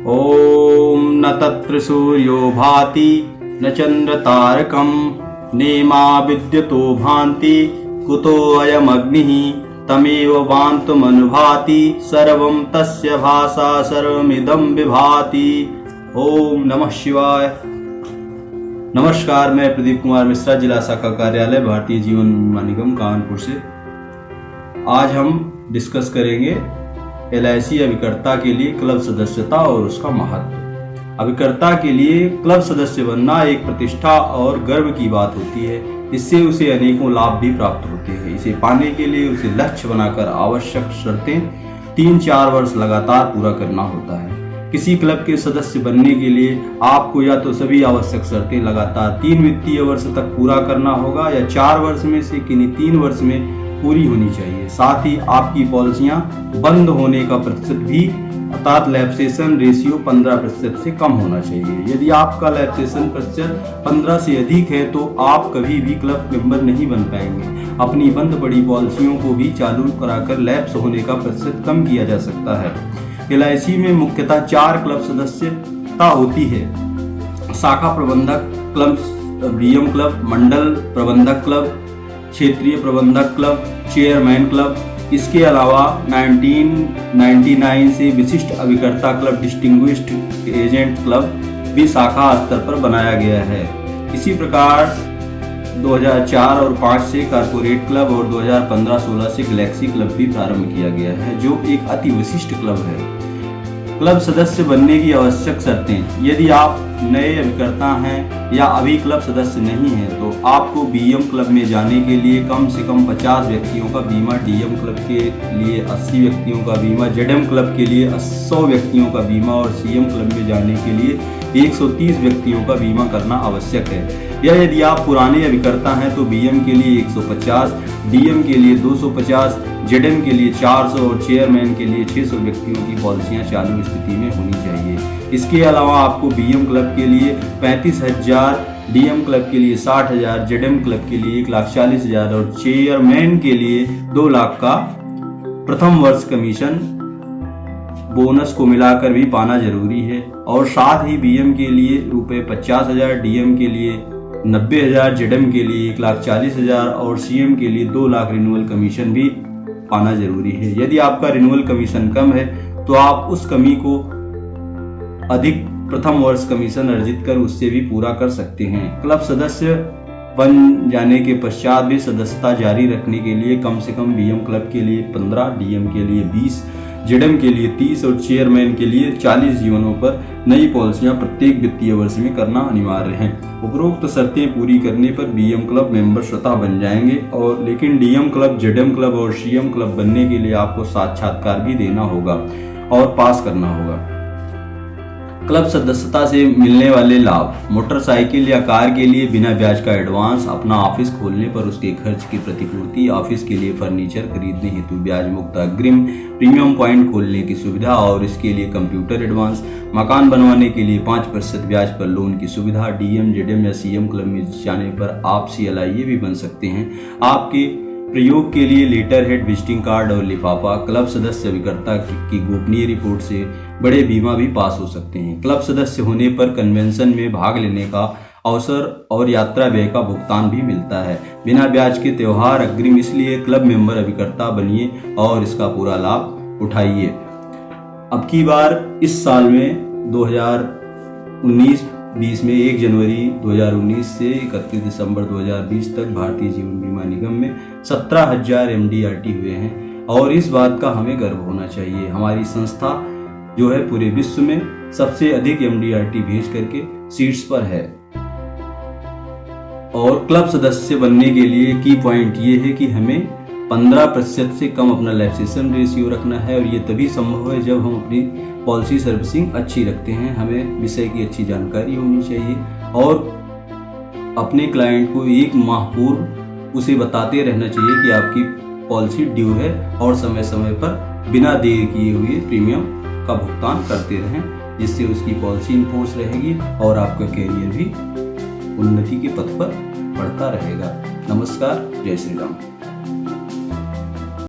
ओम न तत्र सूर्यो भाति न चंद्र तारकम नेमा विद्युतो भान्ति कुतो अयमग्निः तमेव वान्तमनुभाति सर्वं तस्य भासा सर्वमिदं विभाति। ओम नमः शिवाय। नमस्कार, मैं प्रदीप कुमार मिश्रा, जिला शाखा कार्यालय भारतीय जीवन बीमा निगम कानपुर से। आज हम डिस्कस करेंगे LIC अभिकर्ता के लिए क्लब सदस्यता और उसका महत्व। अभिकर्ता के लिए क्लब सदस्य बनना एक प्रतिष्ठा और गर्व की बात होती है। इससे उसे अनेकों लाभ भी प्राप्त होते हैं। इसे पाने के लिए उसे लक्ष्य बनाकर आवश्यक शर्तें 3-4 वर्ष लगातार पूरा करना होता है। किसी क्लब के सदस्य बनने के लिए आपको या तो सभी आवश्यक शर्तें लगातार 3 वित्तीय वर्ष तक पूरा करना होगा या 4 वर्ष में से किन्हीं 3 वर्ष में पूरी होनी चाहिए। साथ ही आपकी पॉलिसियां बंद होने का प्रतिशत भी अर्थात लैप्सेशन रेशियो 15% से कम होना चाहिए। यदि आपका लैप्सेशन प्रतिशत 15 से अधिक है तो आप कभी भी क्लब मेंबर नहीं बन पाएंगे। अपनी बंद पड़ी पॉलिसियों को भी चालू कराकर लैप्स होने का प्रतिशत कम किया जा सकता है। LIC में मुख्यतः 4 क्लब सदस्यता होती है: शाखा प्रबंधक क्लब, DM क्लब, मंडल प्रबंधक क्लब, क्षेत्रीय प्रबंधक क्लब, चेयरमैन क्लब। इसके अलावा 1999 से विशिष्ट अभिकर्ता क्लब, डिस्टिंग्विश्ड एजेंट क्लब भी शाखा स्तर पर बनाया गया है। इसी प्रकार 2004 और 5 से कारपोरेट क्लब और 2015-16 से गैलेक्सी क्लब भी प्रारंभ किया गया है, जो एक अति विशिष्ट क्लब है। क्लब सदस्य बनने की आवश्यक शर्तें: यदि आप नए अभिकर्ता हैं या अभी क्लब सदस्य नहीं हैं तो आपको BM क्लब में जाने के लिए कम से कम 50 व्यक्तियों का बीमा, DM क्लब के लिए 80 व्यक्तियों का बीमा, ZM क्लब के लिए 100 व्यक्तियों का बीमा और CM क्लब में जाने के लिए 130 व्यक्तियों का बीमा करना आवश्यक है। या यदि आप पुराने अभिकर्ता हैं तो BM के लिए 150, DM के लिए 250, ZM के लिए 400 और चेयरमैन के लिए 600 व्यक्तियों की पॉलिसियां चालू स्थिति में होनी चाहिए। इसके अलावा आपको BM क्लब के लिए 35,000, DM क्लब के लिए 60,000, ZM क्लब के लिए 1,40,000 और चेयरमैन के लिए 2 लाख का प्रथम वर्ष कमीशन बोनस को मिलाकर भी पाना जरूरी है। और साथ ही BM के लिए ₹50,000, DM के लिए 90,000, ZM के लिए 1,40,000 और CM के लिए 2 लाख रिन्यूअल कमीशन भी पाना जरूरी है। यदि आपका रिन्यूअल कमीशन कम है तो आप उस कमी को अधिक प्रथम वर्ष कमीशन अर्जित कर उससे भी पूरा कर सकते हैं। क्लब सदस्य बन जाने के पश्चात भी सदस्यता जारी रखने के लिए कम से कम BM क्लब के लिए 15, DM के लिए 20, ZM के लिए 30 और चेयरमैन के लिए 40 जीवनों पर नई पॉलिसियां प्रत्येक वित्तीय वर्ष में करना अनिवार्य है। उपरोक्त शर्तें पूरी करने पर BM क्लब मेंबर स्वतः बन जाएंगे लेकिन DM क्लब, ZM क्लब और CM क्लब बनने के लिए आपको साक्षात्कार भी देना होगा और पास करना होगा। क्लब सदस्यता से मिलने वाले लाभ: मोटरसाइकिल या कार के लिए बिना ब्याज का एडवांस, अपना ऑफिस खोलने पर उसके खर्च की प्रतिपूर्ति, ऑफिस के लिए फर्नीचर खरीदने हेतु ब्याज मुक्त अग्रिम, प्रीमियम पॉइंट खोलने की सुविधा और इसके लिए कंप्यूटर एडवांस, मकान बनवाने के लिए 5% ब्याज पर लोन की सुविधा। DM, ZM या CM क्लब में जाने पर आप CLIA भी बन सकते हैं। आपके प्रयोग के लिए लेटर हेड, विजिटिंग कार्ड और लिफाफा। क्लब सदस्य अभिकर्ता की गोपनीय रिपोर्ट से बड़े बीमा भी पास हो सकते हैं। क्लब सदस्य होने पर कन्वेंशन में भाग लेने का अवसर और यात्रा व्यय का भुगतान भी मिलता है। बिना ब्याज के त्योहार अग्रिम, इसलिए क्लब मेंबर अभिकर्ता बनिए और इसका पूरा लाभ उठाइए। अब की बार इस साल में 2019-20 में 1 जनवरी 2019 से 31 दिसंबर 2020 तक भारतीय जीवन बीमा निगम में 17,000 MDRT हुए हैं और इस बात का हमें गर्व होना चाहिए। हमारी संस्था जो है पूरे विश्व में सबसे अधिक MDRT भेज करके सीट्स पर है। और क्लब सदस्य बनने के लिए की पॉइंट ये है कि हमें 15% से कम अपना लैप्सेशन रेशियो रखना है और ये तभी संभव है जब हम अपनी पॉलिसी सर्विसिंग अच्छी रखते हैं। हमें विषय की अच्छी जानकारी होनी चाहिए और अपने क्लाइंट को 1 माह पूर्व उसे बताते रहना चाहिए कि आपकी पॉलिसी ड्यू है और समय समय पर बिना देर किए हुए प्रीमियम का भुगतान करते रहें, जिससे उसकी पॉलिसी इन फोर्स रहेगी और आपका कैरियर भी उन्नति के पथ पर बढ़ता रहेगा। नमस्कार, जय श्री राम।